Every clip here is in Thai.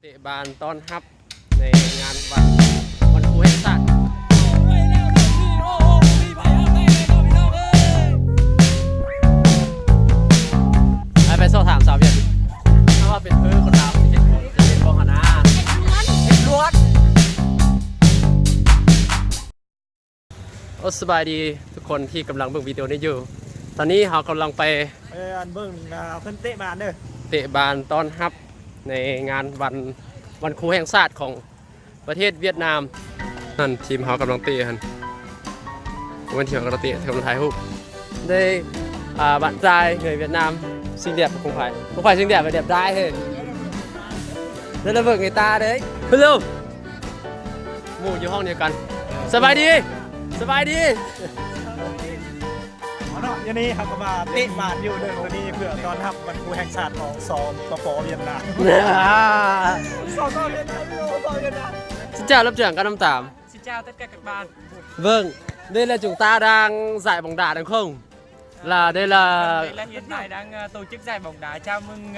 เตะบานต้อนรับในงานวันครูแห่งชาติไปสอบถามสาวเวียดถ้าว่าเป็นคนลาวจะเป็นบอกนะเป็นล้วนสบายดีทุกคนที่กำลังเบิ่งวิดีโอนี้อยู่ตอนนี้เรากำลังไปเบิ่งเพิ่นเตะบานเด้อเตะบานต้อนรับในงานวันครูแห่งชาติของประเทศเวียดนามนั่นทีมเขากำลังเตะกันวันที่เขากำลังเตะกำลังถ่ายรูปได้bạn trai người Việt Nam xinh đẹp không phải xinh đẹp mà đẹp trai thôi rất là vợ người ta đấy hello ngủอยู่ห้องเดียวกันสบายดีเนาะอย่างนี้ครับก็มาเตะบานอยู่เด้อวันนี้เพื่อต้อนรับวันครูแห่งชาติของสปเวียดนามสปเวียดนามXin chào lớp trưởng các năm 8. Xin chào tất cả các bạn. Vâng, đây là chúng ta đang giải bóng đá đúng không? Đây là Hiện tại đang tổ chức giải bóng đá chào mừng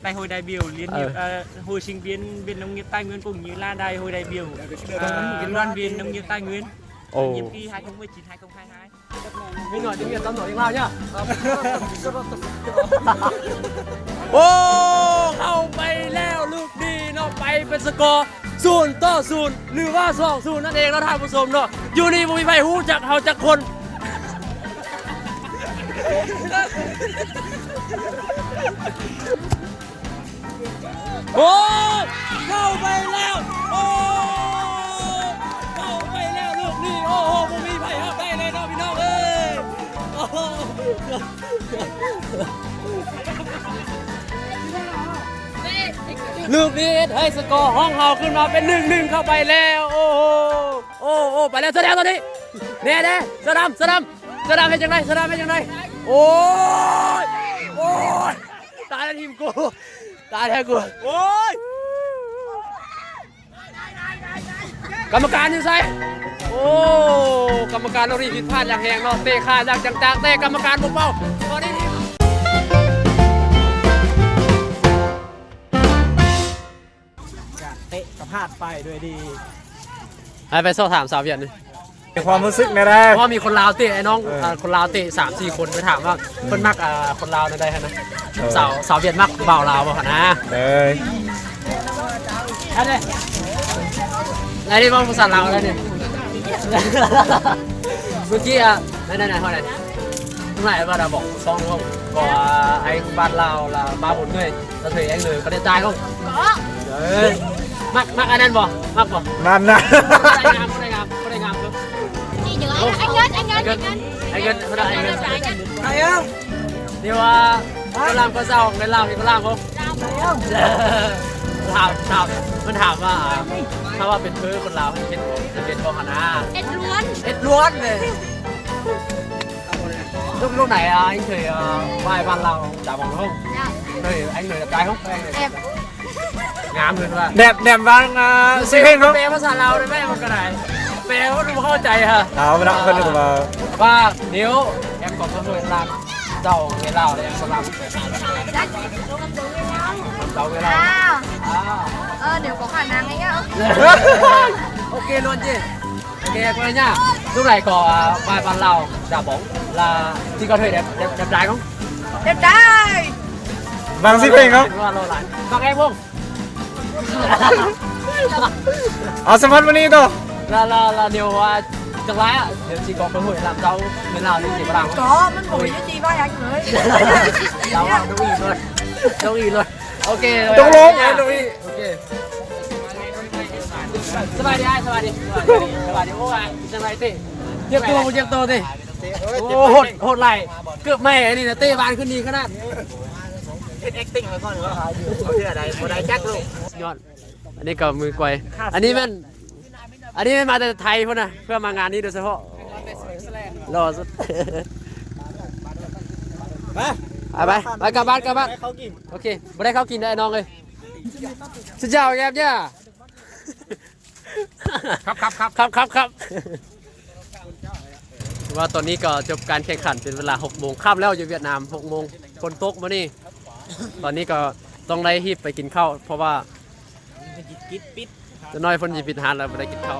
đại hội đại biểu liên hiệp hội sinh viên Viện Nông nghiệp Tài nguyên cũng như là đại hội đại biểu Liên đoàn Viện Nông nghiệp Tài nguyên nhiệm kỳ 2019-2022. Mình nói tiếng Việt tao nói tiếng Lào nhá. Ô, เข้าไปแล้วลูกดีเนาะไปเป็นสกอร์0-0หรือว่า2-0นั่นเองแล้วท่านผู้ชมเนาะอยู่นี่บ่มีไผฮู้จักเฮาจักคนโอ้เข้าไปแล้วโอ้เข้าไปแล้วลูกนี่โอ้โหบ่มีไผฮับได้เลยเนาะพี่น้องเอ้ยลูกนี้ให้สกอร์ห้องเฮาขึ้นมาเป็น 1-1 เข้าไปแล้วโอ้โหไปแล้วแสดงตอนนี้แน่ๆสะดำให้จังไดโอ้ยตายแล้วทีมกูตายแล้วกูโอ้ยกรรมการอยู่ไสโอ้กรรมการเรารีผิดพลาดอย่างแรงเนาะเตะขาดอย่างจังๆเตะกรรมการเบาๆตอนนี้ทีมเตะกระพาดไปด้วยดีไปสอบถามสาวเวียดนี่ความรู้สึกนะได้เพราะว่ามีคนลาวเตะไอ้น้องคนลาวเตะ 3-4 คนไปถามว่าเพิ่นมักคนลาวได้ฮะนะสาวเวียดมักบ่าวลาวบ่คะนะอันนี้ไอ้นี่ว่าภาษาลาวอะไรเนี่ยเมื่อกี้ไหนเท่าไหร่ตรงไหนว่าเราบอกซองkhông có anh bạn Lào là 3-4 người ta thấy anh người có đẹp trai không có đấy mắc anh ăn bò mắc bòนั่นนะcó đây ngàm không gì nữa anh ơi thấy không điều có làm có giàu người làm thì có làm khôngถามมันถามว่าถ้าว่าเป็นคนลาวจะเป็นบ่คะนะเอ็ดล้วนเลยlúc này anh thì vai ban Lào đá bóng không? Thì anh người đẹp trai không? Đẹp. Ngám rồi mà. Đẹp vang xinh hình không? Béภาษาลาวได้ไหมมันก็ได้แปลว่าดูเข้าใจฮะไม่ได้เพิ่นก็ว่า nếu em có cơ hội làm giàu người Lào thì em có làm giàu người Lào nếu có khả năng ấy nhá ok luôn chị ok coi nhá lúc này có vài bạn Lào đá bóng là thì có thể đẹp trai không đẹp trai vang xinh hình không vâng em không sân phân bên đi đâu là điều tương lai ạ nếu chị có cơ hội làm giàu người Lào thì chị có làm không có mình ngồi với chị vai anh người đồng ý luôn ok đúng luôn đồng ý okสบายดีโอ้ยสบายดีเจ็บตัวสิโอ้โหดไหลเกือบแม่นี่นะเตะบานขึ้นดีขนาดเฮ็ด acting ไว้ก่อนว่าเอาที่อะไรบ่ได้จักลูกยอดอันนี้ก็มือไกวอันนี้มันมาจากไทยพุ่นนะเพื่อมางานนี้โดยเฉพาะรอสุดไปกลับบ้านโอเคไม่ได้เข้ากินได้น้องเลยxin chào em nháครับว่าตอนนี้ก็จบการแข่งขันเป็นเวลา 6 โมงค่ำแล้วอยู่เวียดนาม 6 โมงฝนตกมานี่ตอนนี้ก็ต้องไล่ฮีบไปกินข้าวเพราะว่า จิตกิดปิด จะน้อยฝนสิปิดหานแล้วบ่ได้กินข้าว